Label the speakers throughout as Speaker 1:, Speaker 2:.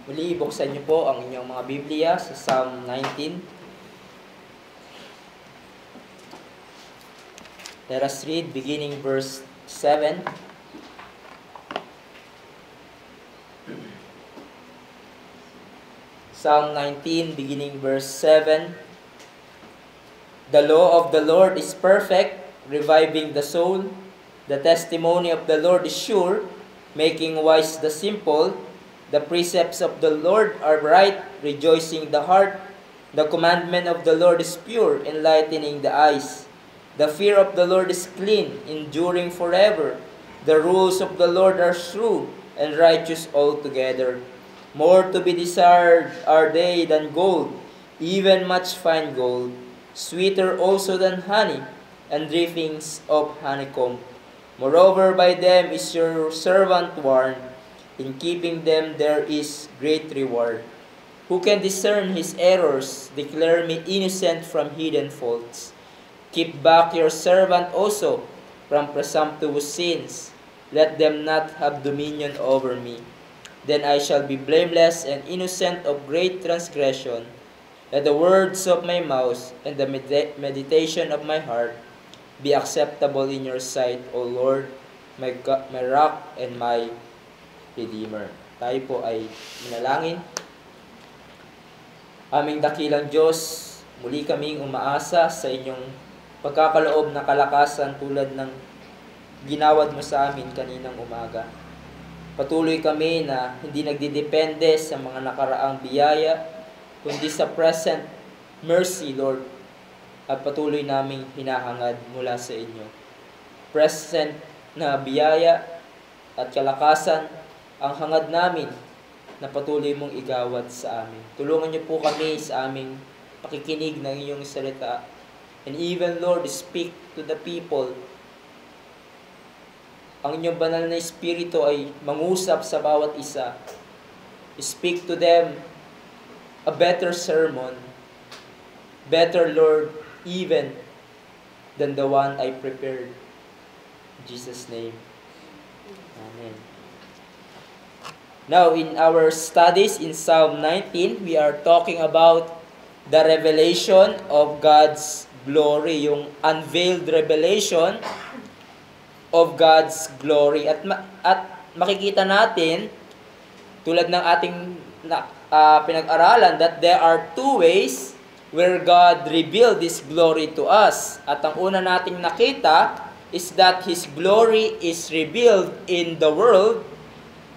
Speaker 1: Muli, buksan niyo po ang inyong mga Biblia sa Psalm 19. Let us read beginning verse 7. Psalm 19, beginning verse 7. The law of the Lord is perfect, reviving the soul. The testimony of the Lord is sure, making wise the simple. The precepts of the Lord are right, rejoicing the heart. The commandment of the Lord is pure, enlightening the eyes. The fear of the Lord is clean, enduring forever. The rules of the Lord are true and righteous altogether. More to be desired are they than gold, even much fine gold, sweeter also than honey, and drippings of honeycomb. Moreover, by them is your servant warned. In keeping them there is great reward. Who can discern his errors? Declare me innocent from hidden faults. Keep back your servant also from presumptuous sins. Let them not have dominion over me. Then I shall be blameless and innocent of great transgression. Let the words of my mouth and the meditation of my heart be acceptable in your sight, O Lord, my rock and my Redeemer. Tayo po ay manalangin. Aming dakilang Diyos, muli kaming umaasa sa inyong pagkakaloob na kalakasan tulad ng ginawad mo sa amin kaninang umaga. Patuloy kami na hindi nagdidepende sa mga nakaraang biyaya, kundi sa present mercy, Lord, at patuloy naming hinahangad mula sa inyo. Present na biyaya at kalakasan ang hangad namin na patuloy mong igawad sa amin. Tulungan niyo po kami sa aming pakikinig ng iyong salita. And even, Lord, speak to the people. Ang inyong banal na Espiritu ay mangusap sa bawat isa. Speak to them a better sermon. Better, Lord, even than the one I prepared. In Jesus' name. Amen. Now, in our studies in Psalm 19, we are talking about the revelation of God's glory, yung unveiled revelation of God's glory. At makikita natin, tulad ng ating pinag-aralan, that there are two ways where God revealed His glory to us. At ang una nating nakita is that His glory is revealed in the world.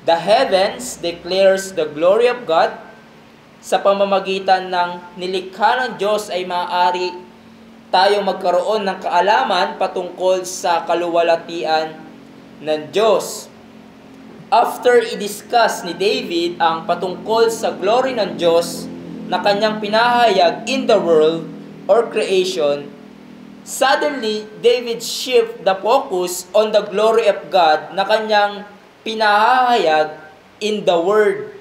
Speaker 1: The heavens declares the glory of God. Sa pamamagitan ng nilikha ng Diyos ay maaari tayong magkaroon ng kaalaman patungkol sa kaluwalhatian ng Diyos. After i-discuss ni David ang patungkol sa glory ng Diyos na kanyang pinahayag in the world or creation, suddenly David shift the focus on the glory of God na kanyang pinahayag in the Word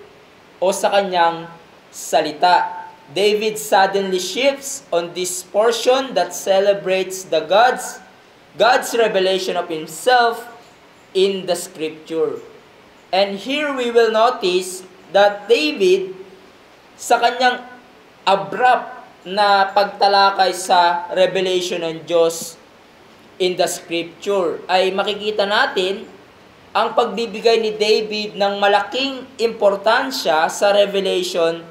Speaker 1: o sa kanyang salita. David suddenly shifts on this portion that celebrates the God's revelation of Himself in the Scripture. And here we will notice that David, sa kanyang abrupt na pagtalakay sa revelation ng Diyos in the Scripture, ay makikita natin ang pagbibigay ni David ng malaking importansya sa revelation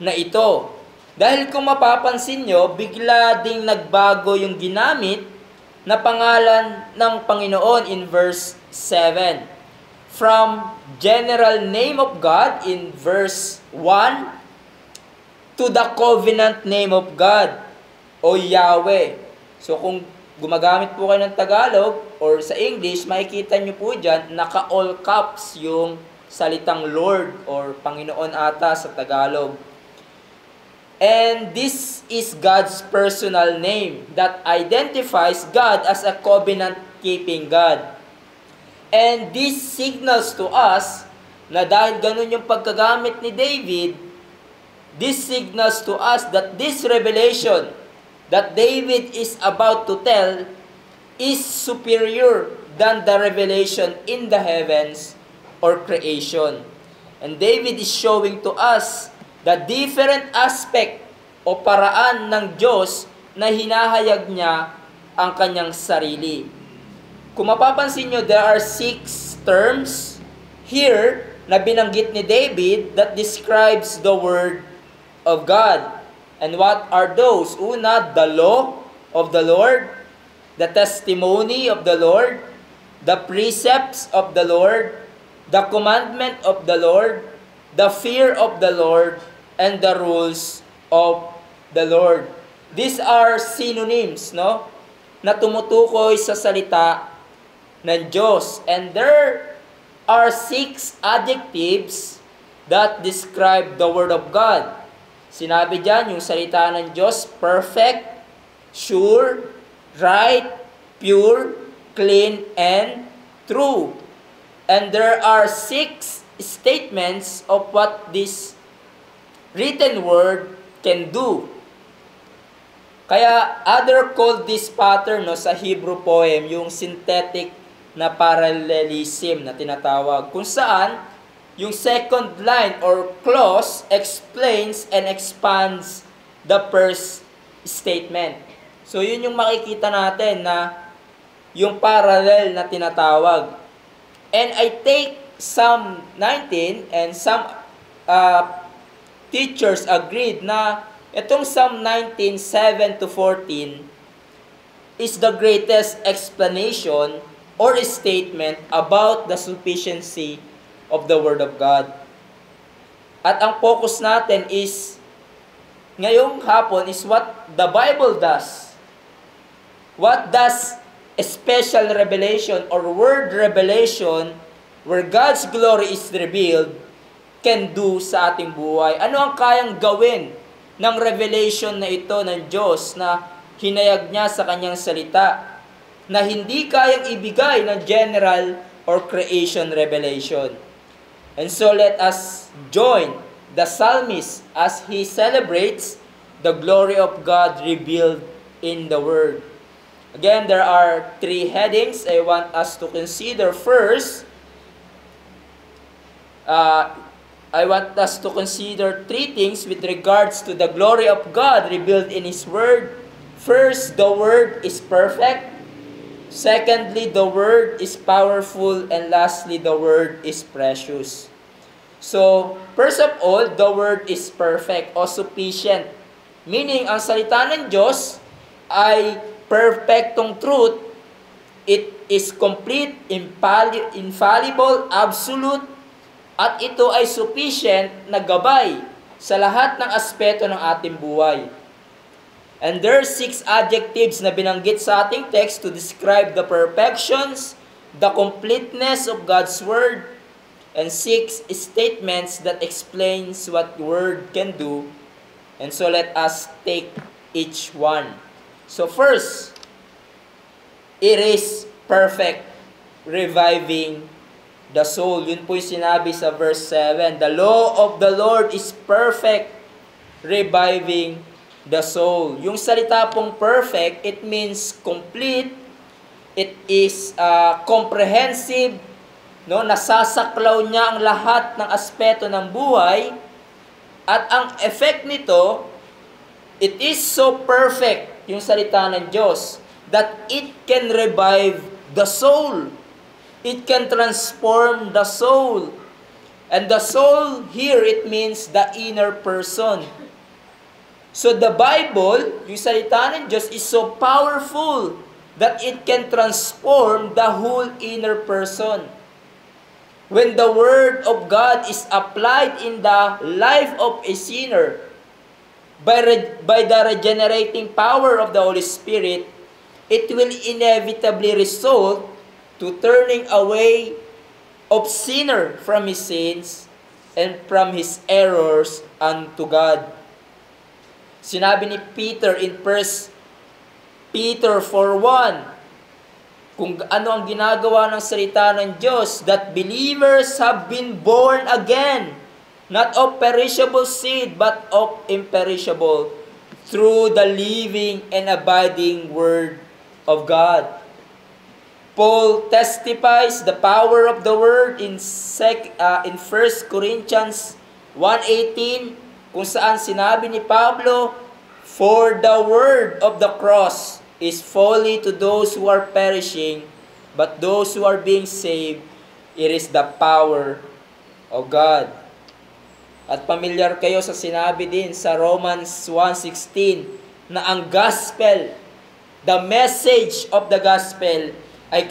Speaker 1: na ito. Dahil kung mapapansin nyo, bigla ding nagbago yung ginamit na pangalan ng Panginoon in verse 7. From general name of God in verse 1 to the covenant name of God o Yahweh. So kung gumagamit po kayo ng Tagalog or sa English, makikita nyo po dyan, naka-all caps yung salitang Lord or Panginoon ata sa Tagalog. And this is God's personal name that identifies God as a covenant-keeping God. And this signals to us na dahil ganun yung pagkagamit ni David, this signals to us that this revelation that David is about to tell is superior than the revelation in the heavens or creation. And David is showing to us the different aspect o paraan ng Diyos na hinahayag niya ang kanyang sarili. Kung mapapansin nyo, there are 6 terms here na binanggit ni David that describes the Word of God. And what are those? Una, the law of the Lord, the testimony of the Lord, the precepts of the Lord, the commandment of the Lord, the fear of the Lord, and the rules of the Lord. These are synonyms, no? Na tumutukoy sa salita ng Diyos. And there are 6 adjectives that describe the Word of God. Sinabi dyan, yung salita ng Diyos, perfect, sure, right, pure, clean, and true. And there are 6 statements of what this written word can do. Kaya other called this pattern sa Hebrew poem, yung synthetic na parallelism na tinatawag, kung saan yung second line or clause explains and expands the first statement. So yun yung makikita natin na yung parallel na tinatawag. And I take Psalm 19 and some teachers agreed na itong Psalm 19, 7 to 14 is the greatest explanation or statement about the sufficiency of the Word of God. At ang focus natin is, ngayong hapon, is what the Bible does. What does a special revelation or word revelation where God's glory is revealed can do sa ating buhay? Ano ang kayang gawin ng revelation na ito ng Diyos na hinayag niya sa kanyang salita na hindi kayang ibigay ng general or creation revelation? And so let us join the psalmist as he celebrates the glory of God revealed in the Word. Again, there are 3 headings I want us to consider. First, I want us to consider 3 things with regards to the glory of God revealed in His Word. First, the Word is perfect. Secondly, the Word is powerful. And lastly, the Word is precious. So, first of all, the Word is perfect o sufficient. Meaning, ang salita ng Diyos ay perfectong truth. It is complete, infallible, absolute, at ito ay sufficient na gabay sa lahat ng aspeto ng ating buhay. And there are 6 adjectives na binanggit sa ating text to describe the perfections, the completeness of God's Word, and 6 statements that explains what the Word can do. And so let us take each one. So first, it is perfect, reviving the soul. Yun po yung sinabi sa verse 7. The law of the Lord is perfect, reviving the soul. Yung salita pong perfect, it means complete, it is comprehensive, no? Nasasaklaw niya ang lahat ng aspeto ng buhay, at ang effect nito, it is so perfect, yung salita ng Diyos, that it can revive the soul. It can transform the soul. And the soul here, it means the inner person. So the Bible, yung salita ng Diyos, is so powerful that it can transform the whole inner person. When the Word of God is applied in the life of a sinner, by the regenerating power of the Holy Spirit, it will inevitably result to turning away of sinner from his sins and from his errors unto God. Sinabi ni Peter in 1 Peter 4:1, kung ano ang ginagawa ng salita ng Diyos, that believers have been born again, not of perishable seed, but of imperishable, through the living and abiding Word of God. Paul testifies the power of the word in 1 Corinthians 1:18, kung saan sinabi ni Pablo, "For the word of the cross is folly to those who are perishing, but those who are being saved, it is the power of God." At pamilyar kayo sa sinabi din sa Romans 1:16 na ang gospel, the message of the gospel, ay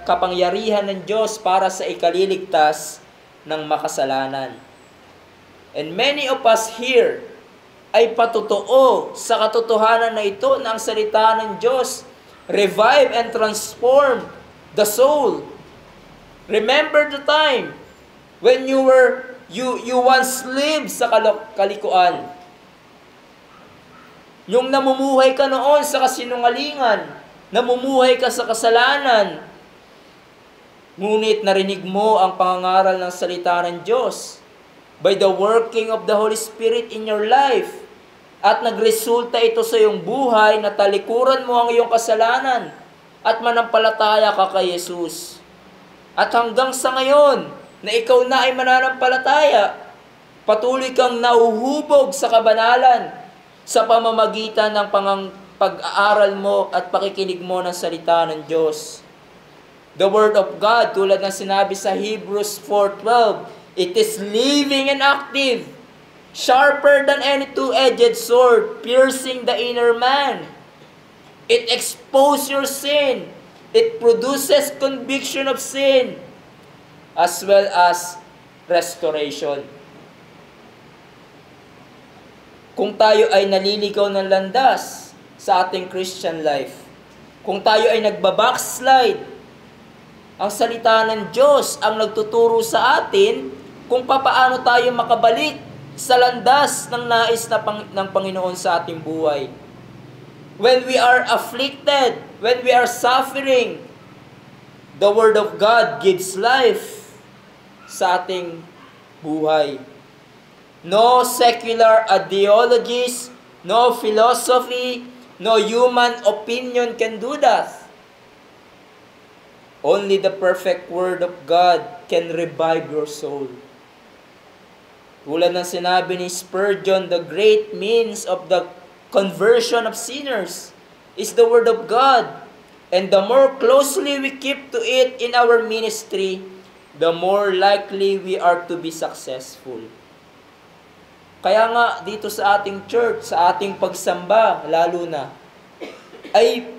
Speaker 1: kapangyarihan ng Diyos para sa ikaliligtas ng makasalanan. And many of us here ay patotoo sa katotohanan na ito na ang salita ng Diyos revive and transform the soul. Remember the time when you once lived sa kalikuan. Yung namumuhay ka noon sa kasinungalingan, namumuhay ka sa kasalanan, ngunit narinig mo ang pangangaral ng salita ng Diyos by the working of the Holy Spirit in your life, at nagresulta ito sa iyong buhay na talikuran mo ang iyong kasalanan at manampalataya ka kay Jesus. At hanggang sa ngayon, na ikaw na ay mananampalataya, patuloy kang nauhubog sa kabanalan sa pamamagitan ng pag-aaral mo at pakikinig mo ng salita ng Diyos. The Word of God, tulad ng sinabi sa Hebrews 4:12, it is living and active, sharper than any two-edged sword, piercing the inner man. It exposes your sin. It produces conviction of sin, as well as restoration. Kung tayo ay naliligaw ng landas sa ating Christian life, kung tayo ay nagbabackslide, ang salita ng Diyos ang nagtuturo sa atin kung papaano tayo makabalik sa landas ng nais ng Panginoon sa ating buhay. When we are afflicted, when we are suffering, the Word of God gives life sa ating buhay. No secular ideologies, no philosophy, no human opinion can do that. Only the perfect Word of God can revive your soul. Tulad ng sinabi ni Spurgeon, the great means of the conversion of sinners is the Word of God. And the more closely we keep to it in our ministry, the more likely we are to be successful. Kaya nga dito sa ating church, sa ating pagsamba, lalo na, ay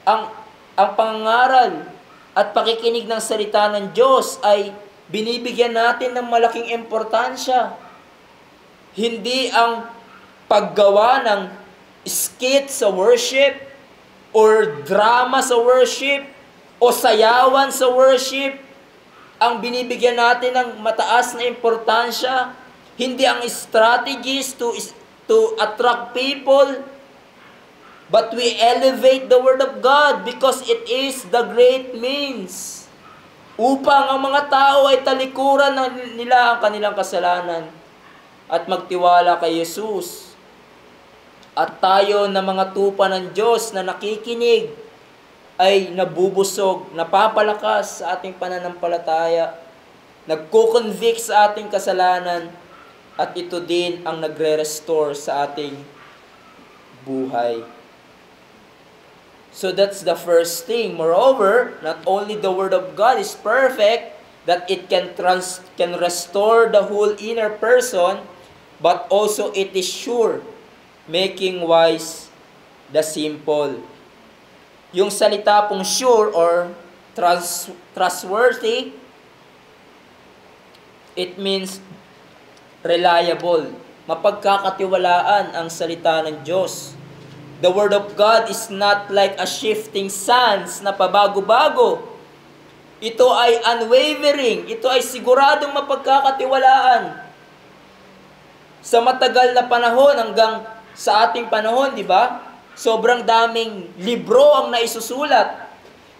Speaker 1: ang pangangaral at pakikinig ng salita ng Diyos ay binibigyan natin ng malaking importansya. Hindi ang paggawa ng skit sa worship, or drama sa worship, o sayawan sa worship, ang binibigyan natin ng mataas na importansya. Hindi ang strategies to attract people, but we elevate the Word of God because it is the great means upang ang mga tao ay talikuran nila ang kanilang kasalanan at magtiwala kay Jesus. At tayo na mga tupa ng Diyos na nakikinig ay nabubusog, napapalakas sa ating pananampalataya, nagko-convict sa ating kasalanan, at ito din ang nagre-restore sa ating buhay. So that's the first thing. Moreover, not only the Word of God is perfect, that it can restore the whole inner person, but also it is sure, making wise the simple. Yung salita pong sure or trustworthy, it means reliable. Mapagkakatiwalaan ang salita ng Diyos. The Word of God is not like a shifting sands na pabago-bago. Ito ay unwavering. Ito ay siguradong mapagkakatiwalaan. Sa matagal na panahon hanggang sa ating panahon, di ba? Sobrang daming libro ang naisusulat.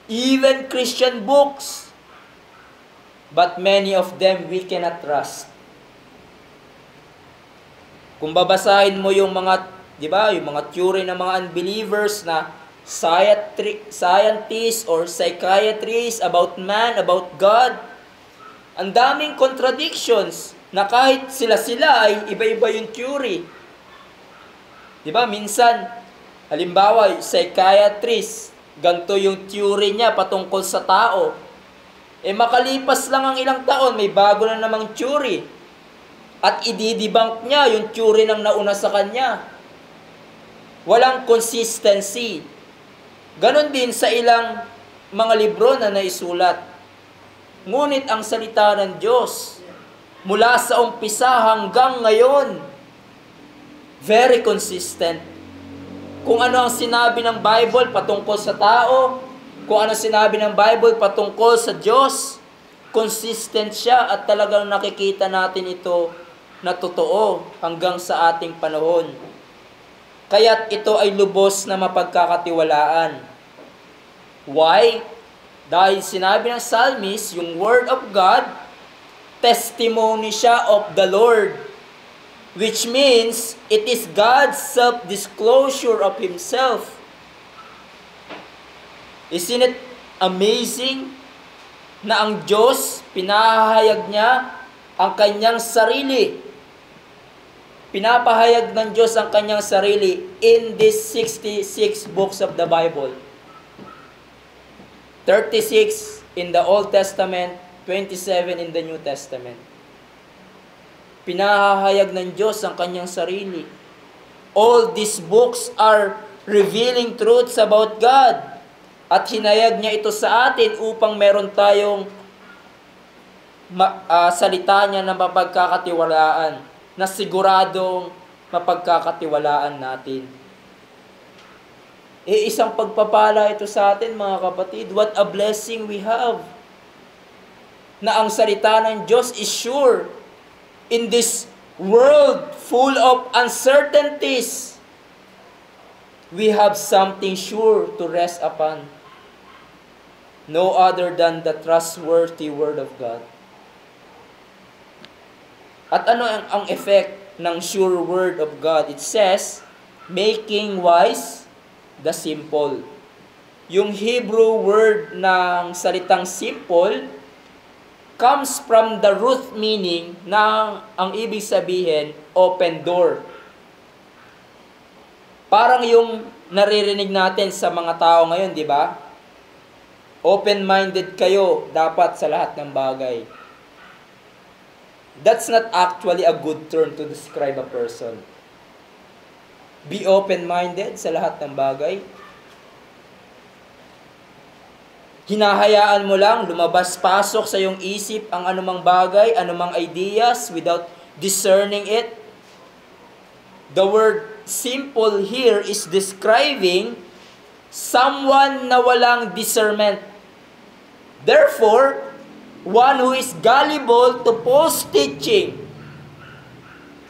Speaker 1: Even Christian books. But many of them we cannot trust. Kung babasahin mo yung mga, di ba, yung mga theory ng mga unbelievers na scientists or psychiatrists about man, about God. Ang daming contradictions na kahit sila-sila ay iba-iba yung theory. Di ba? Minsan, halimbawa, psychiatrist, ganito yung theory niya patungkol sa tao. Makalipas lang ang ilang taon, may bago na namang theory. At ididebunk niya yung theory ng nauna sa kanya. Walang consistency. Ganon din sa ilang mga libro na naisulat. Ngunit ang salita ng Diyos, mula sa umpisa hanggang ngayon, very consistent. Kung ano ang sinabi ng Bible patungkol sa tao, kung ano sinabi ng Bible patungkol sa Diyos, consistent siya at talagang nakikita natin ito na totoo hanggang sa ating panahon. Kaya't ito ay lubos na mapagkakatiwalaan. Why? Dahil sinabi ng psalmist, yung Word of God, testimony siya of the Lord. Which means, it is God's self-disclosure of Himself. Isn't it amazing na ang Diyos, pinahayag niya ang kanyang sarili. Pinapahayag ng Diyos ang kanyang sarili in these 66 books of the Bible. 36 in the Old Testament, 27 in the New Testament. Pinahayag ng Diyos ang kanyang sarili. All these books are revealing truths about God. At hinayag niya ito sa atin upang meron tayong salita niya na mapagkakatiwalaan, na siguradong mapagkakatiwalaan natin. Isang pagpapala ito sa atin, mga kapatid. What a blessing we have. Na ang salita ng Diyos is sure. In this world full of uncertainties, we have something sure to rest upon. No other than the trustworthy Word of God. At ano ang effect ng sure Word of God? It says, making wise the simple. Yung Hebrew word ng salitang simple comes from the root meaning na ang ibig sabihin, open door. Parang yung naririnig natin sa mga tao ngayon, di ba? Open-minded kayo dapat sa lahat ng bagay. That's not actually a good term to describe a person. Be open-minded sa lahat ng bagay. Hinahayaan mo lang, lumabas-pasok sa iyong isip ang anumang bagay, anumang ideas without discerning it. The word simple here is describing someone na walang discernment. Therefore, one who is gullible to false teaching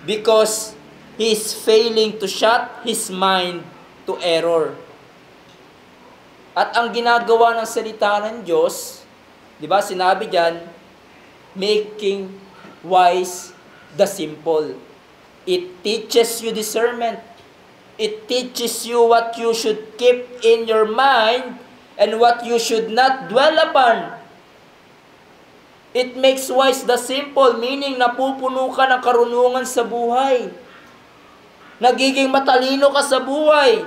Speaker 1: because he is failing to shut his mind to error. At ang ginagawa ng salita ng Diyos, di ba, sinabi diyan, making wise the simple. It teaches you discernment. It teaches you what you should keep in your mind and what you should not dwell upon. It makes wise the simple, meaning napupuno ka ng karunungan sa buhay. Nagiging matalino ka sa buhay,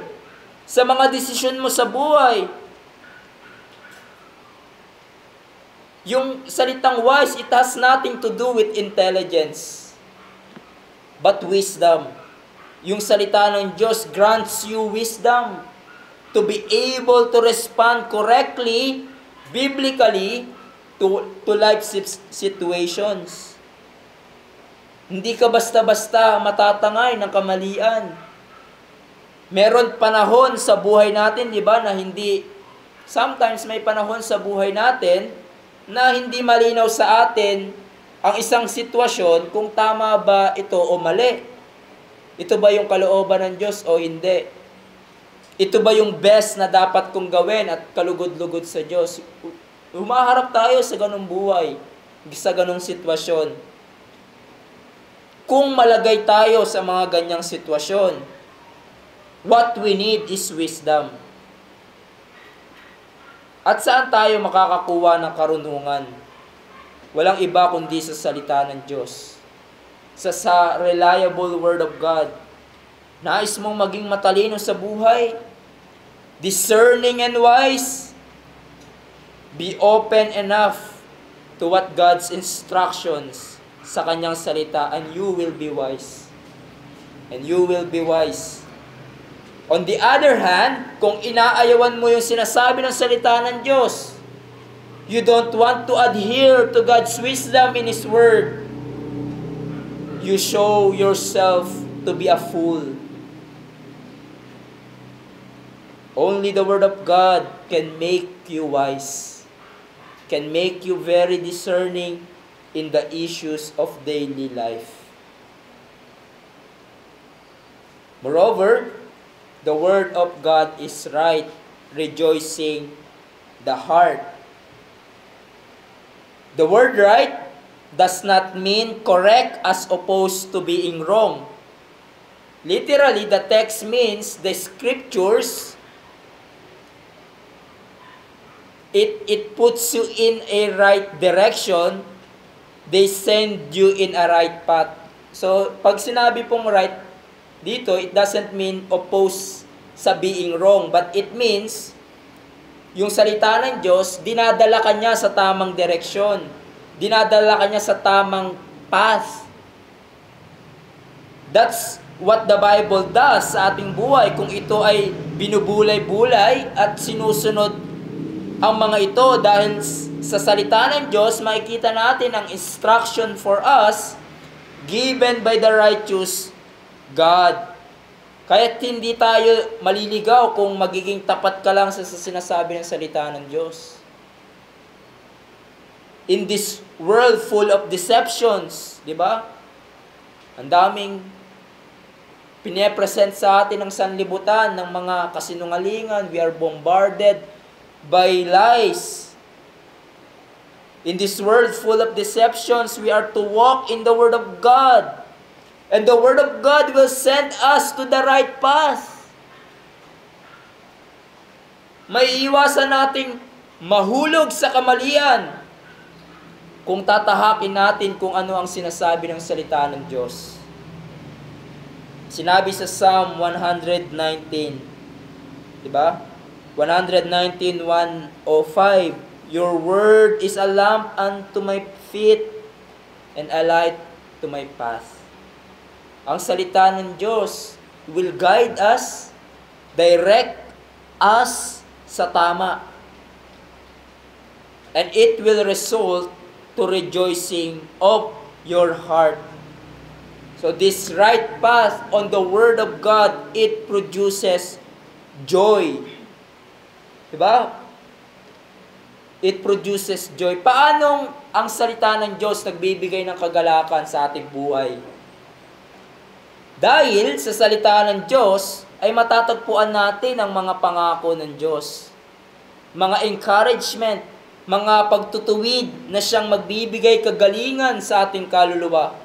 Speaker 1: sa mga desisyon mo sa buhay. Yung salitang wise, it has nothing to do with intelligence, but wisdom. Yung salita ng Diyos grants you wisdom to be able to respond correctly, biblically, to life situations. Hindi ka basta-basta matatangay ng kamalian. Meron panahon sa buhay natin, di ba, na hindi, sometimes may panahon sa buhay natin na hindi malinaw sa atin ang isang sitwasyon kung tama ba ito o mali. Ito ba yung kalooban ng Diyos o hindi? Ito ba yung best na dapat kong gawin at kalugod-lugod sa Diyos? Humaharap tayo sa ganung buhay, sa ganung sitwasyon. Kung malagay tayo sa mga ganyang sitwasyon, what we need is wisdom. At saan tayo makakakuha ng karunungan? Walang iba kundi sa salita ng Diyos. Sa reliable Word of God. Nais mong maging matalino sa buhay, discerning and wise, be open enough to what God's instructions sa kanyang salita, and you will be wise. And you will be wise. On the other hand, kung inaayawan mo yung sinasabi ng salita ng Diyos, you don't want to adhere to God's wisdom in His Word, you show yourself to be a fool. Only the Word of God can make you wise, can make you very discerning in the issues of daily life. Moreover, the Word of God is right, rejoicing the heart. The word right does not mean correct as opposed to being wrong. Literally, the text means the scriptures, it puts you in a right direction, they send you in a right path. So, pag sinabi pong right, dito, it doesn't mean oppose sa being wrong, but it means, yung salita ng Diyos, dinadala ka niya sa tamang direksyon. Dinadala ka niya sa tamang path. That's what the Bible does sa ating buhay. Kung ito ay binubulay-bulay at sinusunod ang mga ito, dahil sa salita ng Diyos, makikita natin ang instruction for us given by the righteous God. Kaya't hindi tayo maliligaw kung magiging tapat ka lang sa sinasabi ng salita ng Diyos. In this world full of deceptions, di ba? Ang daming pinipresent sa atin ng sanlibutan ng mga kasinungalingan. We are bombarded by lies. In this world full of deceptions, we are to walk in the Word of God. And the Word of God will send us to the right path. May iwasan nating mahulog sa kamalian kung tatahakin natin kung ano ang sinasabi ng salita ng Diyos. Sinabi sa Psalm 119, diba? 119:105, Your word is a lamp unto my feet and a light to my path. Ang salita ng Diyos will guide us, direct us sa tama. And it will result to rejoicing of your heart. So this right path on the Word of God, it produces joy. Diba? It produces joy. Paanong ang salita ng Diyos nagbibigay ng kagalakan sa ating buhay? Dahil sa salita ng Diyos, ay matatagpuan natin ang mga pangako ng Diyos. Mga encouragement, mga pagtutuwid na siyang magbibigay kagalingan sa ating kaluluwa.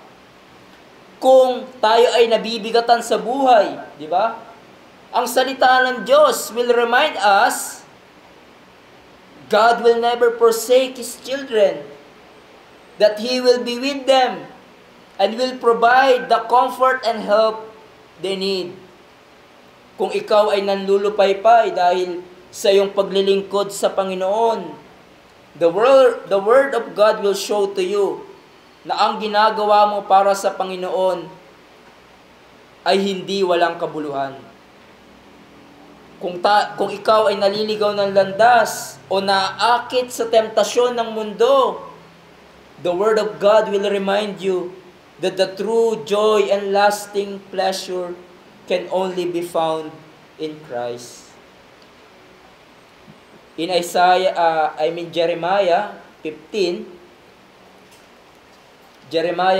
Speaker 1: Kung tayo ay nabibigatan sa buhay, di ba? Ang salita ng Diyos will remind us, God will never forsake His children, that He will be with them, and will provide the comfort and help they need. Kung ikaw ay nanlulupaypay dahil sa iyong paglilingkod sa Panginoon, the Word of God will show to you na ang ginagawa mo para sa Panginoon ay hindi walang kabuluhan. Kung ikaw ay naliligaw ng landas o naaakit sa temptasyon ng mundo, the Word of God will remind you that the true joy and lasting pleasure can only be found in Christ. In Jeremiah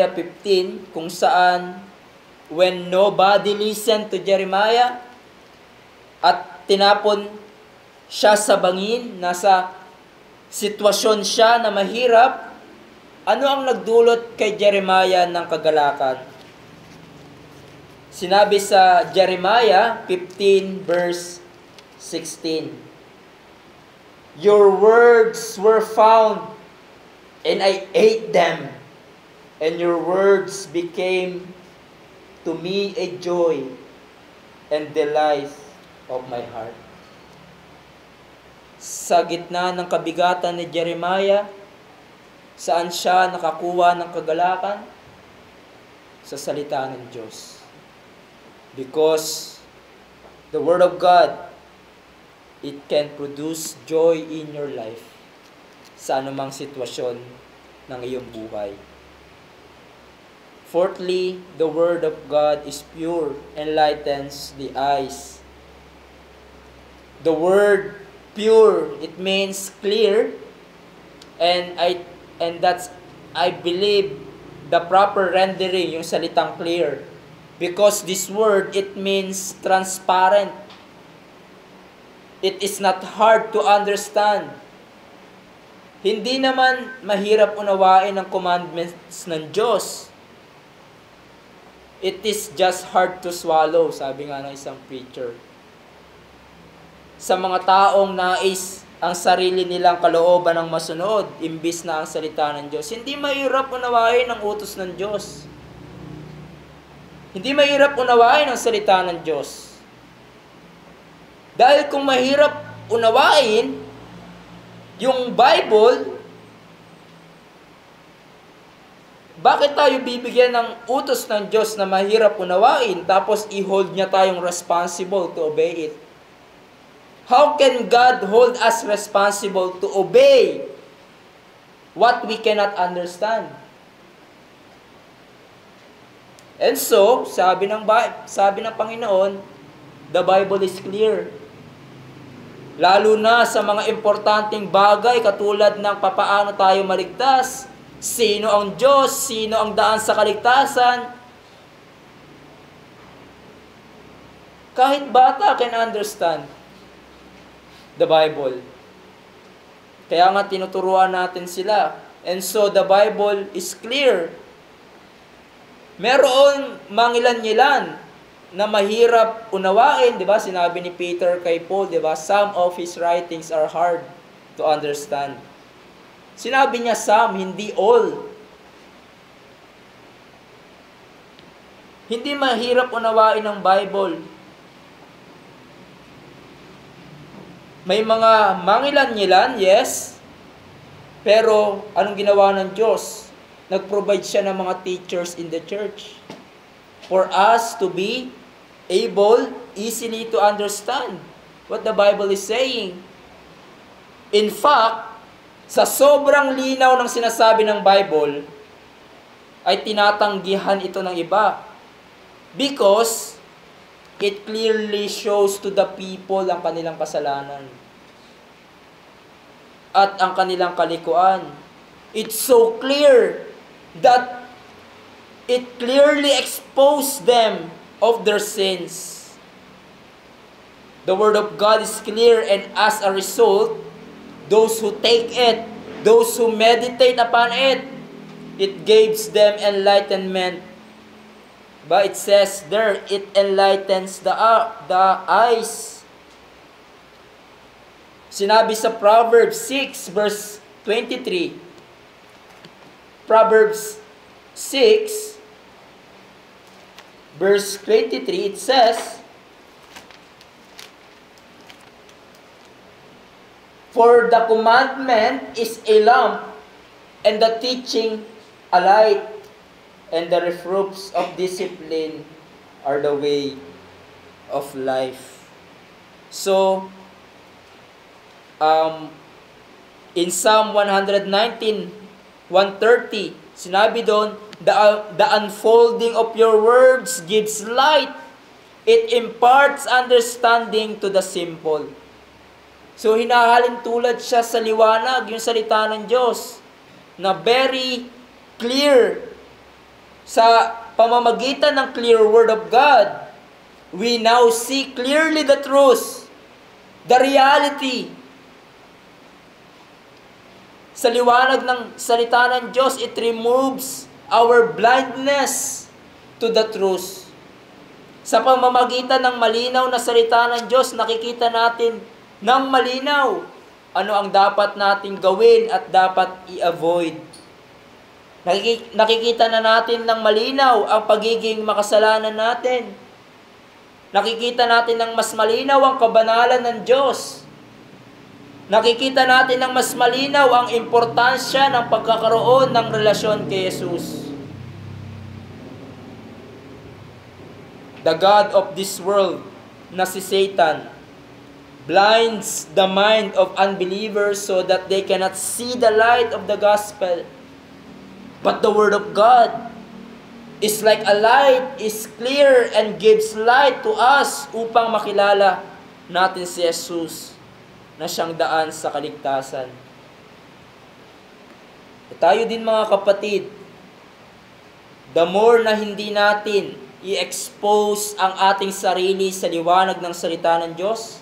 Speaker 1: 15, kung saan when nobody listened to Jeremiah at tinapon siya sa bangin, nasa sitwasyon siya na mahirap, ano ang nagdulot kay Jeremiah ng kagalakan? Sinabi sa Jeremiah 15 verse 16, Your words were found, and I ate them, and your words became to me a joy and delight of my heart. Sa gitna ng kabigatan ni Jeremiah, saan siya nakakuha ng kagalakan? Sa salita ng Diyos. Because the Word of God, it can produce joy in your life sa anumang sitwasyon ng iyong buhay. Fourthly, the Word of God is pure, enlightens the eyes. The word pure, it means clear, and that's, I believe, the proper rendering, yung salitang clear. Because this word, it means transparent. It is not hard to understand. Hindi naman mahirap unawain ang commandments ng Diyos. It is just hard to swallow, sabi nga ng isang preacher. Sa mga taong nais ang sarili nilang kalooban ng masunod, imbis na ang salita ng Diyos, hindi mahirap unawain ang utos ng Diyos. Hindi mahirap unawain ang salita ng Diyos. Dahil kung mahirap unawain yung Bible, bakit tayo bibigyan ng utos ng Diyos na mahirap unawain, tapos i-hold niya tayong responsible to obey it? How can God hold us responsible to obey what we cannot understand? And so, sabi ng Panginoon, the Bible is clear. Lalo na sa mga importanteng bagay katulad ng papaano tayo maligtas, sino ang Diyos, sino ang daan sa kaligtasan. Kahit bata can understand the Bible. Kaya nga tinuturuan natin sila. And so the Bible is clear. Meron mangilan-ngilan na mahirap unawain, di ba? Sinabi ni Peter kay Paul, di ba? Some of his writings are hard to understand. Sinabi niya some, hindi all. Hindi mahirap unawain ang Bible. May mga mangilan-ngilan, yes. Pero anong ginawa ng Diyos? Nag-provide siya ng mga teachers in the church for us to be able easily to understand what the Bible is saying. In fact, sa sobrang linaw ng sinasabi ng Bible, ay tinatanggihan ito ng iba. Because it clearly shows to the people ang kanilang kasalanan at ang kanilang kalikuan. It's so clear that it clearly exposed them of their sins. The Word of God is clear, and as a result, those who take it, those who meditate upon it, it gives them enlightenment. But it says there, it enlightens the eyes. Sinabi sa Proverbs 6 verse 23. Proverbs 6 verse 23, it says, "For the commandment is a lamp, and the teaching a light, and the reproofs of discipline are the way of life." So, in Psalm 119:130, sinabi doon, the unfolding of your words gives light. It imparts understanding to the simple. So, hinahalin tulad siya sa liwanag, yung salita ng Diyos, na very clear. Sa pamamagitan ng clear Word of God, we now see clearly the truth, the reality. Sa liwanag ng salita ng Diyos, it removes our blindness to the truth. Sa pamamagitan ng malinaw na salita ng Diyos, nakikita natin ng malinaw ano ang dapat nating gawin at dapat i-avoid. Nakikita na natin ng malinaw ang pagiging makasalanan natin. Nakikita natin ng mas malinaw ang kabanalan ng Diyos. Nakikita natin ng mas malinaw ang importansya ng pagkakaroon ng relasyon kay Jesus. The God of this world, na si Satan, blinds the mind of unbelievers so that they cannot see the light of the gospel. But the Word of God is like a light, is clear and gives light to us upang makilala natin si Jesus na siyang daan sa kaligtasan. At tayo din mga kapatid, the more na hindi natin i-expose ang ating sarili sa liwanag ng salita ng Diyos,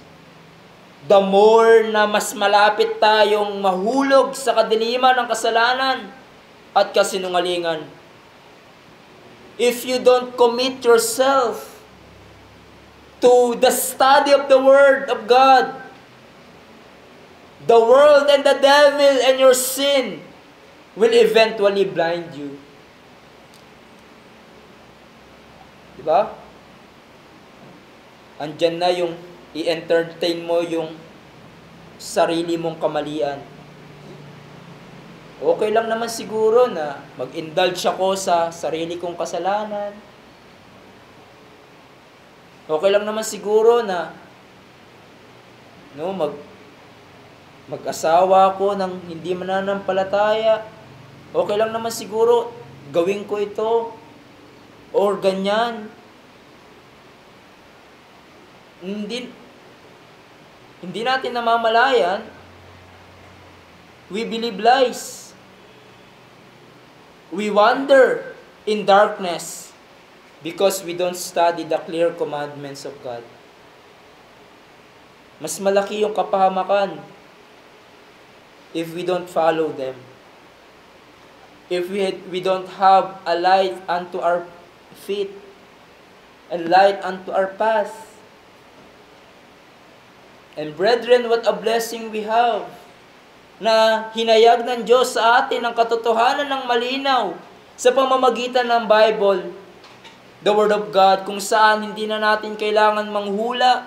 Speaker 1: the more na mas malapit tayong mahulog sa kadiliman ng kasalanan at kasinungalingan. If you don't commit yourself to the study of the Word of God, the world and the devil and your sin will eventually blind you. Diba? Andyan na yung i-entertain mo yung sarili mong kamalian. Okay lang naman siguro na mag-indulge ako sa sarili kong kasalanan. Okay lang naman siguro na mag-asawa ako ng hindi mananampalataya. Okay lang naman siguro gawin ko ito or ganyan. Hindi natin namamalayan, we believe lies. We wander in darkness because we don't study the clear commandments of God. Mas malaki yung kapahamakan if we don't follow them. If we don't have a light unto our feet, a light unto our path. And brethren, what a blessing we have na hinayag ng Diyos sa atin ang katotohanan ng malinaw sa pamamagitan ng Bible, the Word of God, kung saan hindi na natin kailangan manghula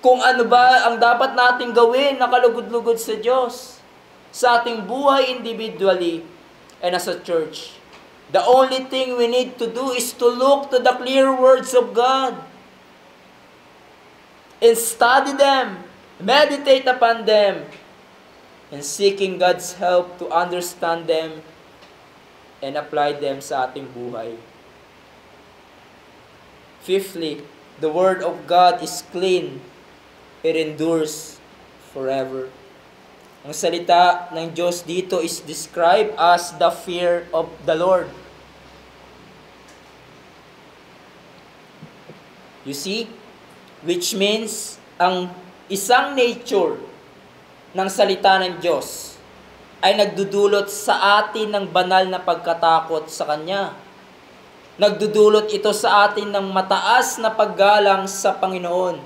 Speaker 1: kung ano ba ang dapat nating gawin na kalugod-lugod sa Diyos, sa ating buhay individually and as a church. The only thing we need to do is to look to the clear words of God and study them, meditate upon them, and seeking God's help to understand them and apply them sa ating buhay. Fifthly, the Word of God is clean. It endures forever. Ang salita ng Diyos dito is described as the fear of the Lord. You see? Which means, ang isang nature ng salita ng Diyos ay nagdudulot sa atin ng banal na pagkatakot sa Kanya. Nagdudulot ito sa atin ng mataas na paggalang sa Panginoon.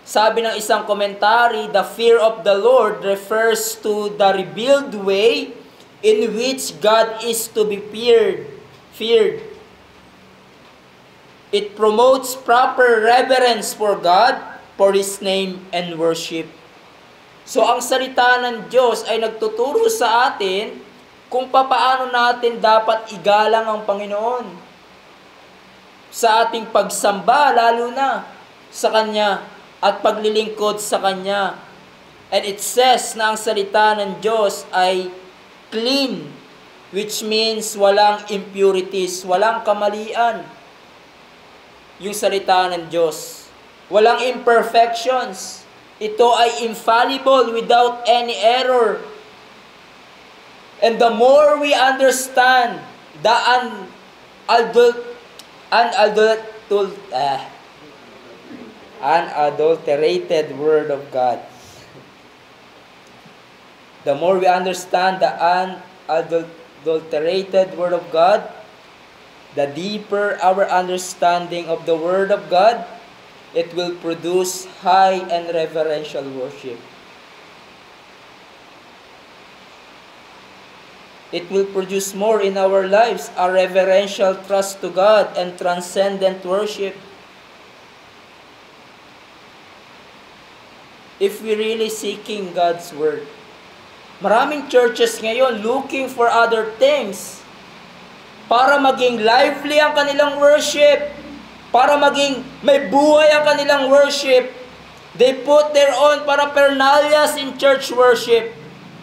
Speaker 1: Sabi ng isang komentary, the fear of the Lord refers to the revealed way in which God is to be feared. It promotes proper reverence for God, for His name, and worship. So, ang salita ng Diyos ay nagtuturo sa atin kung papaano natin dapat igalang ang Panginoon sa ating pagsamba, lalo na sa Kanya at paglilingkod sa Kanya. And it says na ang salita ng Diyos ay clean, which means walang impurities, walang kamalian. Yung salita ng Diyos. Walang imperfections. Ito ay infallible without any error. And the more we understand the unadulterated Word of God, the more we understand the unadulterated Word of God, the deeper our understanding of the Word of God, it will produce high and reverential worship. It will produce more in our lives, a reverential trust to God and transcendent worship. If we really seeking God's Word. Maraming churches ngayon looking for other things para maging lively ang kanilang worship, para maging may buhay ang kanilang worship. They put their own paraphernalias in church worship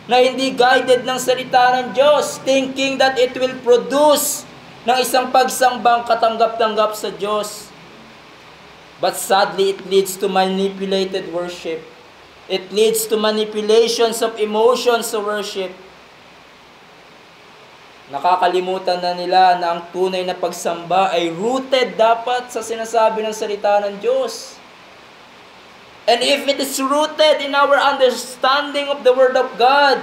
Speaker 1: na hindi guided ng salita ng Diyos, thinking that it will produce ng isang pagsambang katanggap-tanggap sa Diyos. But sadly, it leads to manipulated worship. It leads to manipulations of emotions sa worship. Nakakalimutan na nila na ang tunay na pagsamba ay rooted dapat sa sinasabi ng salita ng Diyos. And if it is rooted in our understanding of the Word of God,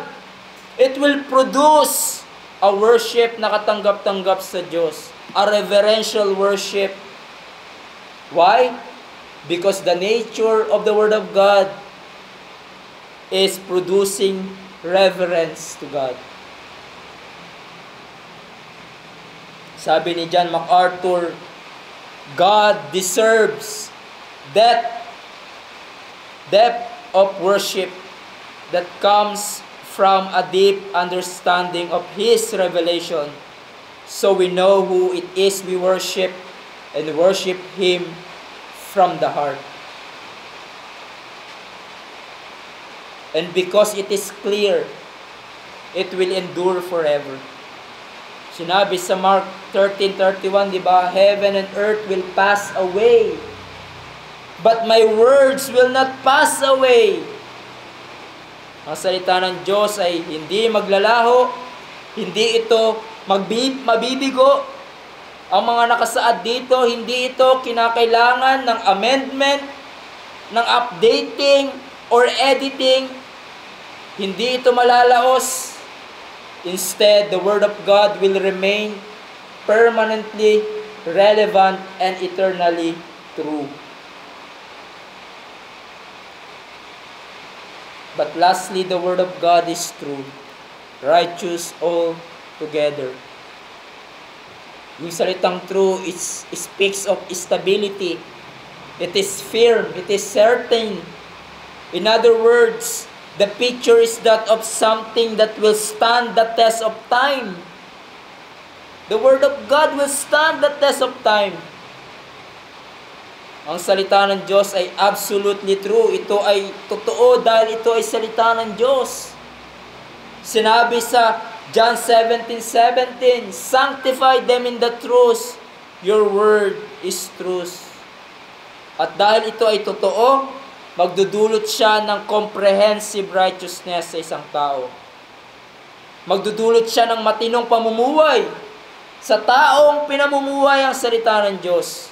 Speaker 1: it will produce a worship na katanggap-tanggap sa Diyos. A reverential worship. Why? Because the nature of the Word of God is producing reverence to God. Sabi ni John MacArthur, God deserves depth of worship that comes from a deep understanding of His revelation. So we know who it is we worship and worship Him from the heart. And because it is clear, it will endure forever. Sinabi sa Mark 13:31, di ba? Heaven and earth will pass away, but my words will not pass away. Ang salita ng Diyos ay hindi maglalaho, hindi ito mabibigo. Ang mga nakasaad dito, hindi ito kinakailangan ng amendment, ng updating, or editing. Hindi ito malalaos. Instead, the Word of God will remain permanently relevant and eternally true. But lastly, the Word of God is true, righteous altogether. Yung salitang true, it speaks of stability. It is firm, it is certain. In other words, the picture is that of something that will stand the test of time. The Word of God will stand the test of time. Ang salita ng Diyos ay absolutely true. Ito ay totoo dahil ito ay salita ng Diyos. Sinabi sa John 17:17, sanctify them in the truth. Your word is truth. At dahil ito ay totoo, magdudulot siya ng comprehensive righteousness sa isang tao. Magdudulot siya ng matinong pamumuhay sa taong pinamumuhay ang salita ng Diyos.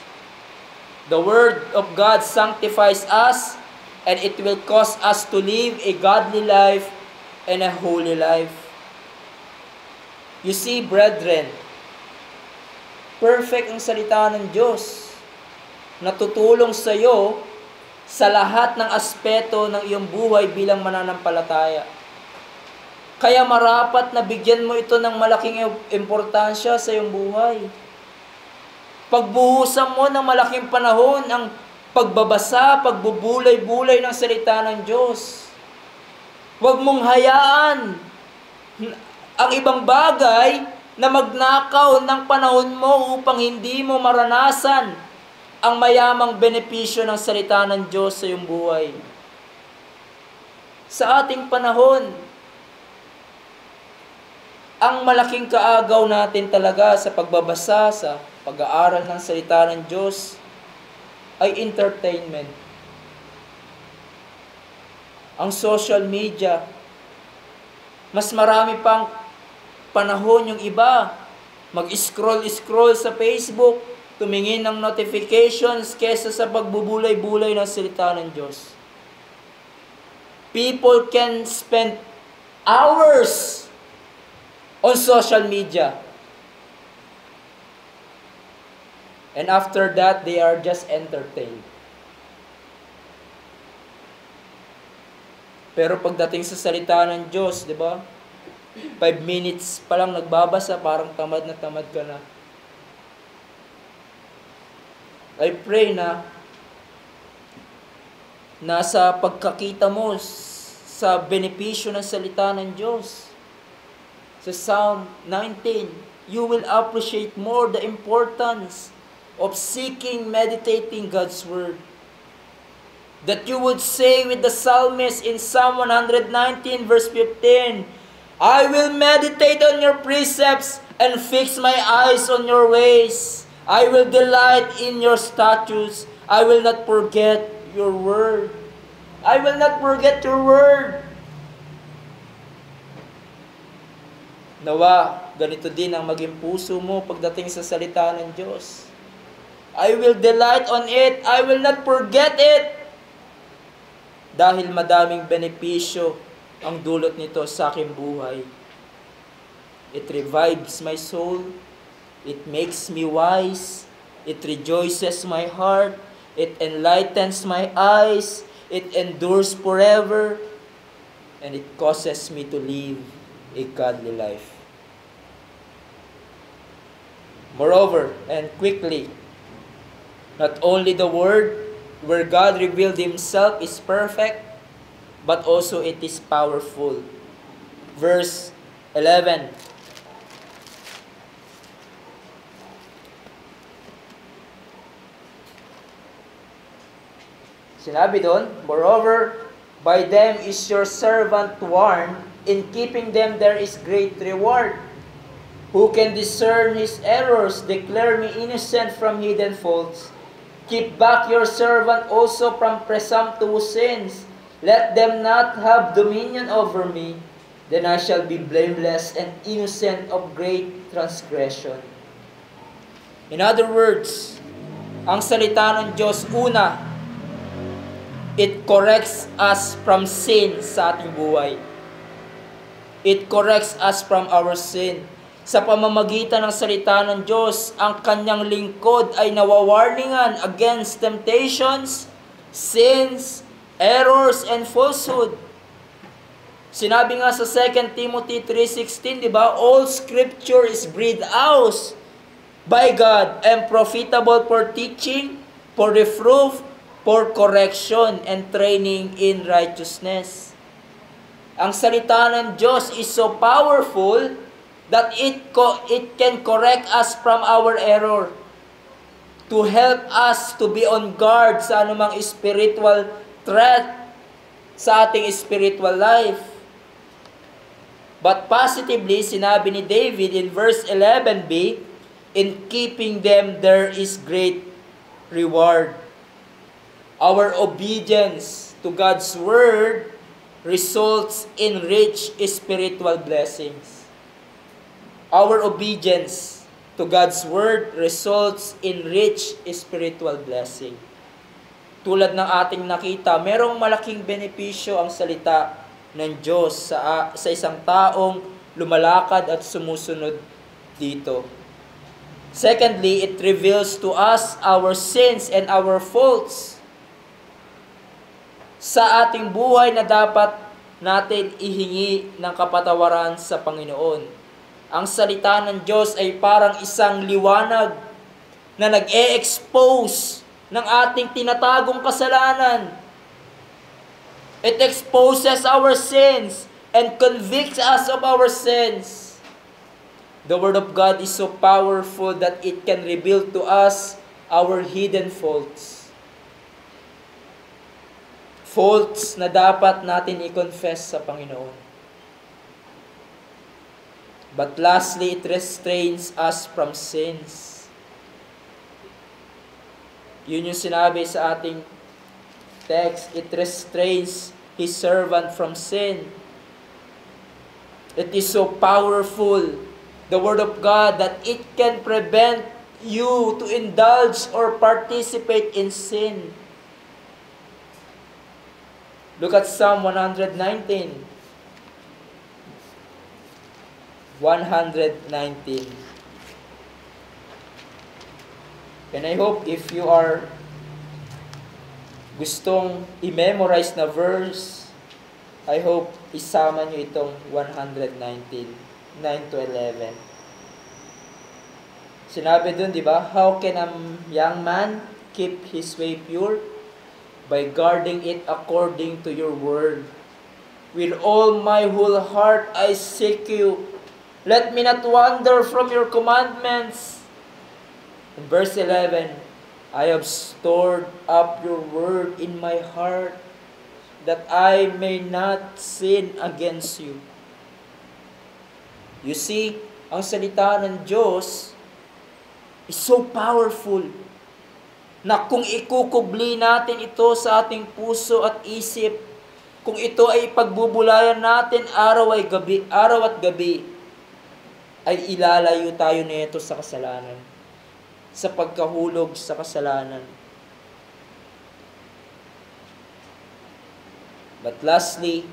Speaker 1: The Word of God sanctifies us, and it will cause us to live a godly life and a holy life. You see, brethren, perfect ang salita ng Diyos na tutulong sa iyo sa lahat ng aspeto ng iyong buhay bilang mananampalataya. Kaya marapat na bigyan mo ito ng malaking importansya sa iyong buhay. Pagbuhusan mo ng malaking panahon ang pagbabasa, pagbubulay-bulay ng salita ng Diyos. Huwag mong hayaan ang ibang bagay na magnakaw ng panahon mo upang hindi mo maranasan ang mayamang benepisyo ng salita ng Diyos sa iyong buhay. Sa ating panahon, ang malaking kaagaw natin talaga sa pagbabasa, sa pag-aaral ng salita ng Diyos, ay entertainment. Ang social media, mas marami pang panahon yung iba, mag-scroll sa Facebook, tumingin ng notifications kesa sa pagbubulay-bulay ng salita ng Diyos. People can spend hours on social media. And after that, they are just entertained. Pero pagdating sa salita ng Diyos, di ba? 5 minutes pa lang nagbabasa, parang tamad na tamad ka na. I pray na nasa pagkakita mo sa benepisyo ng salita ng Diyos. Sa Psalm 19, you will appreciate more the importance of seeking, meditating God's Word. That you would say with the psalmist in Psalm 119 verse 15, I will meditate on your precepts and fix my eyes on your ways. I will delight in your statutes. I will not forget your word. I will not forget your word. Nawa, ganito din ang maging puso mo pagdating sa salita ng Diyos. I will delight on it. I will not forget it. Dahil madaming benepisyo ang dulot nito sa aking buhay. It revives my soul. It makes me wise. It rejoices my heart. It enlightens my eyes. It endures forever. And it causes me to live a godly life. Moreover, and quickly, not only the Word where God revealed Himself is perfect, but also it is powerful. Verse 11. Sinabi doon, moreover, by them is your servant warned, in keeping them there is great reward. Who can discern his errors? Declare me innocent from hidden faults. Keep back your servant also from presumptuous sins. Let them not have dominion over me. Then I shall be blameless and innocent of great transgression. In other words, ang salita ng Diyos, una, it corrects us from sin sa ating buhay. It corrects us from our sin. Sa pamamagitan ng salita ng Diyos, ang kanyang lingkod ay nawawarningan against temptations, sins, errors, and falsehood. Sinabi nga sa 2 Timothy 3:16, di ba? All scripture is breathed out by God and profitable for teaching, for reproof, for correction, and training in righteousness. Ang salita ng Diyos is so powerful that it can correct us from our error, to help us to be on guard sa anumang spiritual threat sa ating spiritual life. But positively, sinabi ni David in verse 11b, in keeping them there is great reward. Our obedience to God's Word results in rich spiritual blessings. Our obedience to God's Word results in rich spiritual blessing. Tulad ng ating nakita, merong malaking benepisyo ang salita ng Diyos sa isang taong lumalakad at sumusunod dito. Secondly, it reveals to us our sins and our faults sa ating buhay na dapat natin ihingi ng kapatawaran sa Panginoon. Ang salita ng Diyos ay parang isang liwanag na nag-e-expose ng ating tinatagong kasalanan. It exposes our sins and convicts us of our sins. The Word of God is so powerful that it can reveal to us our hidden faults. Faults na dapat natin i-confess sa Panginoon. But lastly, it restrains us from sins. Yun yung sinabi sa ating text. It restrains His servant from sin. It is so powerful, the Word of God, that it can prevent you to indulge or participate in sin. Look at Psalm 119. 119. And I hope if you are gustong i-memorize na verse, I hope isama nyo itong 119, 9 to 11. Sinabi dun, di ba? How can a young man keep his way pure? By guarding it according to your word. With all my whole heart I seek you. Let me not wander from your commandments. In verse 11, I have stored up your word in my heart, that I may not sin against you. You see, ang salita ng Diyos is so powerful na kung ikukubli natin ito sa ating puso at isip, kung ito ay pagbubulayan natin araw at gabi, ay ilalayo tayo nito sa kasalanan, sa pagkahulog sa kasalanan. But lastly,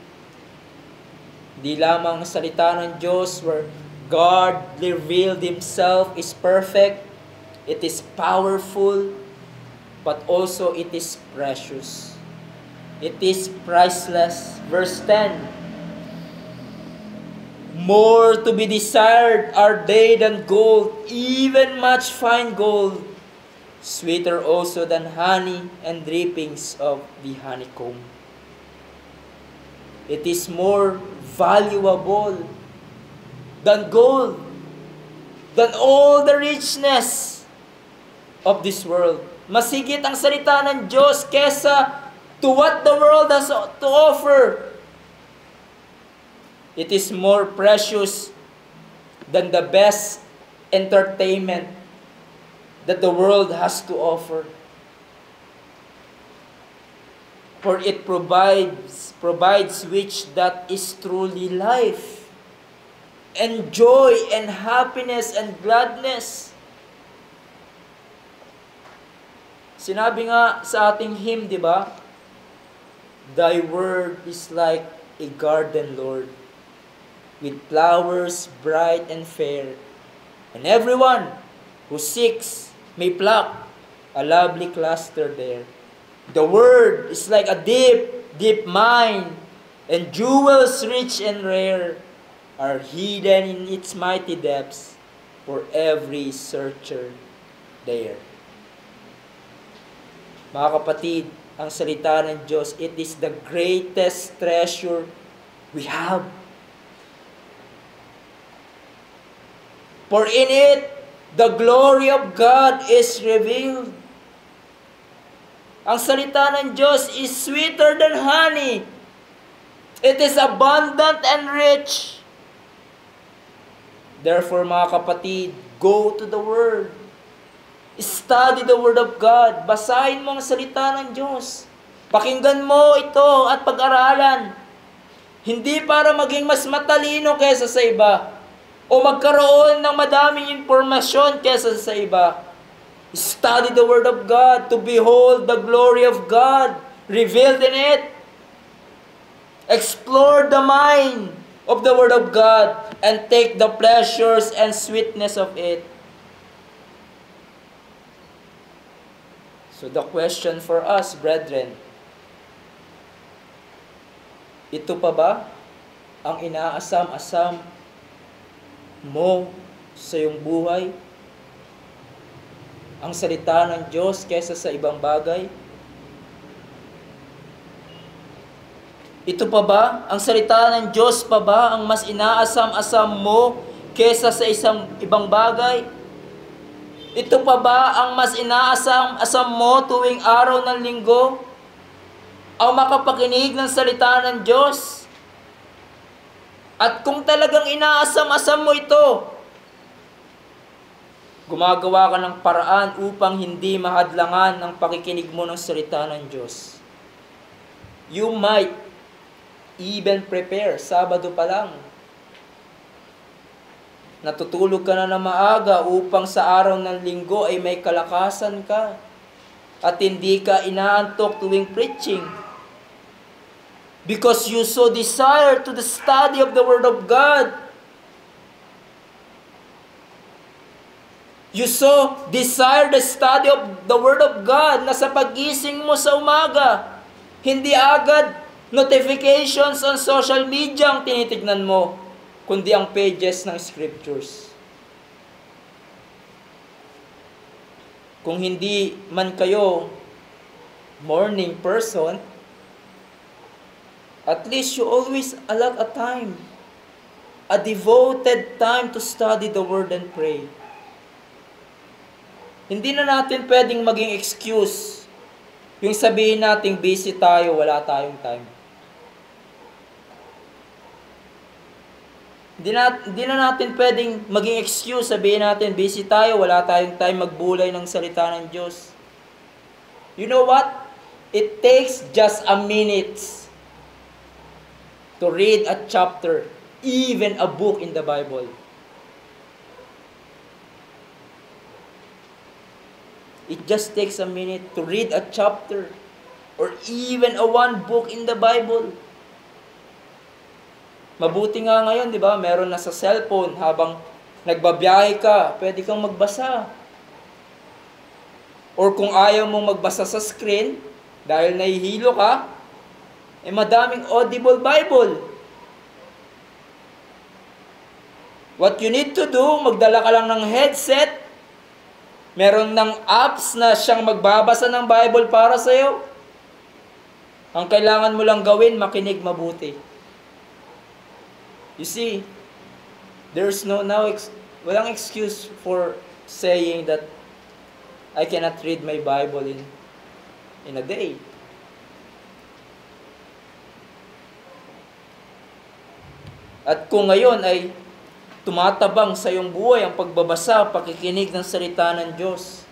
Speaker 1: di lamang ang salita ng Diyos where God revealed Himself is perfect, it is powerful, but also it is precious. It is priceless. Verse 10, more to be desired are they than gold, even much fine gold, sweeter also than honey and drippings of the honeycomb. It is more valuable than gold, than all the richness of this world. Masigit ang salita ng Diyos kesa to what the world has to offer. It is more precious than the best entertainment that the world has to offer. For it provides which that is truly life, and joy, and happiness, and gladness. Sinabi nga sa ating hymn, di ba? Thy word is like a garden, Lord, with flowers bright and fair, and everyone who seeks may pluck a lovely cluster there. The word is like a deep, deep mine, and jewels rich and rare are hidden in its mighty depths for every searcher there. Mga kapatid, ang salita ng Diyos, it is the greatest treasure we have. For in it, the glory of God is revealed. Ang salita ng Diyos is sweeter than honey. It is abundant and rich. Therefore, mga kapatid, go to the Word. Study the Word of God. Basahin mo ang salita ng Diyos. Pakinggan mo ito at pag-aralan. Hindi para maging mas matalino kaysa sa iba, o magkaroon ng madaming impormasyon kaysa sa iba. Study the Word of God to behold the glory of God revealed in it. Explore the mind of the Word of God and take the pleasures and sweetness of it. So the question for us, brethren, ito pa ba ang inaasam-asam mo sa iyong buhay? Ang salita ng Diyos kaysa sa ibang bagay? Ito pa ba? Ang salita ng Diyos pa ba ang mas inaasam-asam mo kaysa sa ibang bagay? Ito pa ba ang mas inaasam-asam mo tuwing araw ng linggo? Ang makapakinig ng salita ng Diyos? At kung talagang inaasam-asam mo ito, gumagawa ka ng paraan upang hindi mahadlangan ang pakikinig mo ng salita ng Diyos. You might even prepare, Sabado pa lang. Natutulog ka na ng maaga upang sa araw ng linggo ay may kalakasan ka at hindi ka inaantok tuwing preaching. Because you so desire to the study of the Word of God. You so desire the study of the Word of God na sa pagising mo sa umaga, hindi agad notifications on social media ang tinitignan mo, kundi ang pages ng scriptures. Kung hindi man kayo morning person, at least you always allot a time, a devoted time to study the Word and pray. Hindi na natin pwedeng maging excuse yung sabihin natin busy tayo, wala tayong time. Hindi na natin pwedeng maging excuse, sabihin natin busy tayo, wala tayong time magbulay ng salita ng Diyos. You know what? It takes just a minute to read a chapter, even a book in the Bible. It just takes a minute to read a chapter or even a one book in the Bible. Mabuti nga ngayon, di ba? Meron na sa cellphone habang nagbabiyahe ka, pwede kang magbasa. Or kung ayaw mong magbasa sa screen, dahil nahihilo ka, madaming audible Bible. What you need to do, magdala ka lang ng headset, meron ng apps na siyang magbabasa ng Bible para sa iyo. Ang kailangan mo lang gawin, makinig mabuti. You see, there's walang excuse for saying that I cannot read my Bible in a day. At kung ngayon ay tumatabang sa iyong buhay ang pagbabasa, pakikinig ng salita ng Diyos.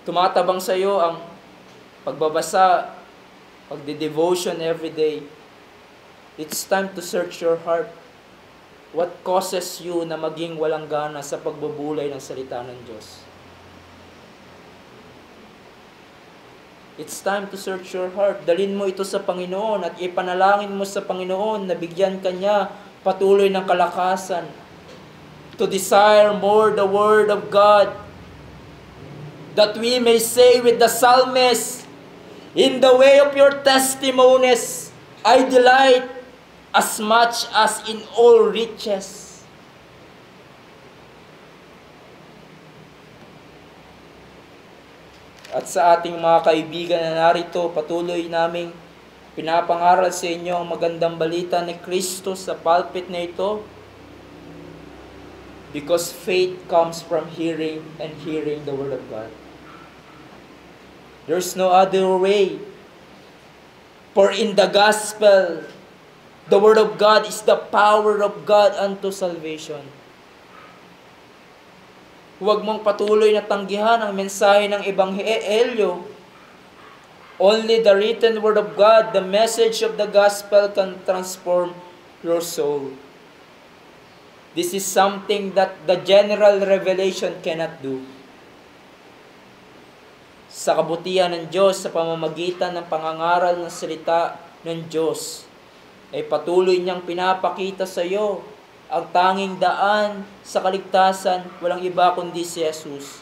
Speaker 1: Tumatabang sa iyo ang pagbabasa, pagde-devotion every day. It's time to search your heart. What causes you na maging walang gana sa pagbubulay ng salita ng Diyos? It's time to search your heart. Dalhin mo ito sa Panginoon at ipanalangin mo sa Panginoon na bigyan ka niya patuloy ng kalakasan to desire more the Word of God, that we may say with the psalmist, in the way of your testimonies, I delight as much as in all riches. At sa ating mga kaibigan na narito, patuloy naming pinapangaral sa inyo ang magandang balita ni Kristo sa pulpit na ito. Because faith comes from hearing and hearing the Word of God. There's no other way. For in the gospel, the Word of God is the power of God unto salvation. Huwag mong patuloy na tanggihan ang mensahe ng Ebanghelyo. Only the written Word of God, the message of the gospel can transform your soul. This is something that the general revelation cannot do. Sa kabutihan ng Diyos, sa pamamagitan ng pangangaral ng salita ng Diyos, ay patuloy niyang pinapakita sa iyo ang tanging daan sa kaligtasan, walang iba kundi si Jesus.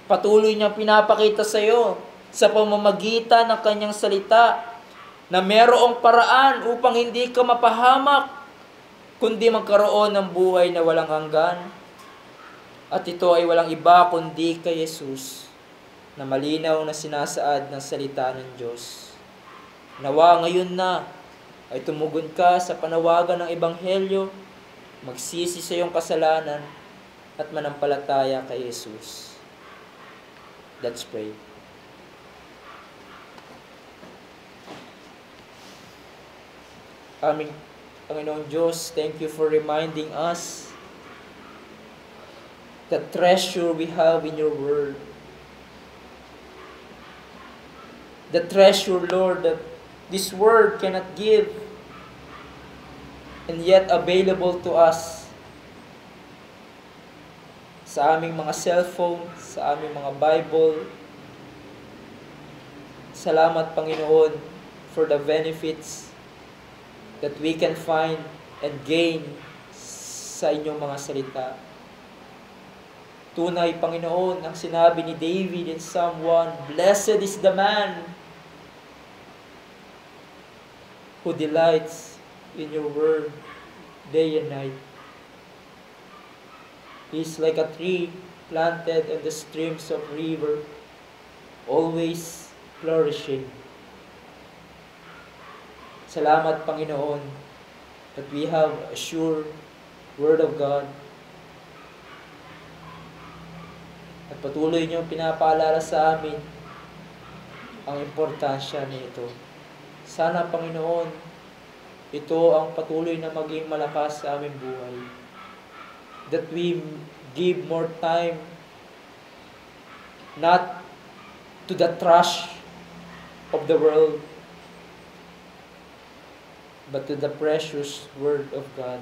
Speaker 1: Patuloy niyang pinapakita sa iyo sa pamamagitan ng kanyang salita na mayroong paraan upang hindi ka mapahamak, kundi magkaroon ng buhay na walang hanggan. At ito ay walang iba kundi kay Jesus, na malinaw na sinasaad ng salita ng Diyos. Nawa ngayon na ay tumugon ka sa panawagan ng Ebanghelyo, magsisi sa iyong kasalanan at manampalataya kay Jesus. Let's pray. Aming Panginoong Diyos, thank you for reminding us the treasure we have in your word. The treasure, Lord, that this word cannot give, and yet available to us sa aming mga cellphone, sa aming mga Bible. Salamat, Panginoon, for the benefits that we can find and gain sa inyong mga salita. Tunay, Panginoon, ang sinabi ni David in Psalm 1, "Blessed is the man who delights in your word day and night. He is like a tree planted in the streams of river, always flourishing." Salamat, Panginoon, that we have a sure Word of God. At patuloy niyong pinapaalala sa amin ang importansya nito. Sana, Panginoon, ito ang patuloy na maging malakas sa aming buhay. That we give more time not to the trash of the world, but to the precious Word of God.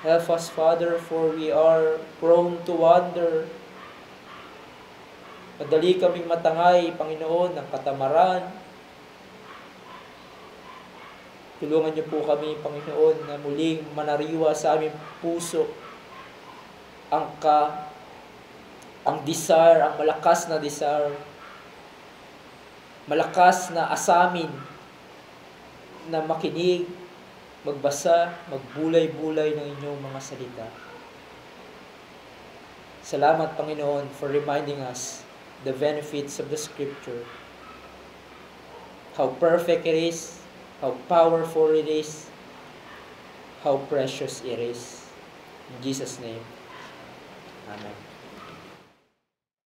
Speaker 1: Help us, Father, for we are prone to wander. Madali kaming matangay, Panginoon, ng katamaran. Tulungan niyo po kami, Panginoon, na muling manariwa sa aming puso ang desire, ang malakas na desire, malakas na asamin na makinig, magbasa, magbulay-bulay ng inyong mga salita. Salamat, Panginoon, for reminding us the benefits of the Scripture. How perfect it is, how powerful it is, how precious it is. In Jesus' name, Amen.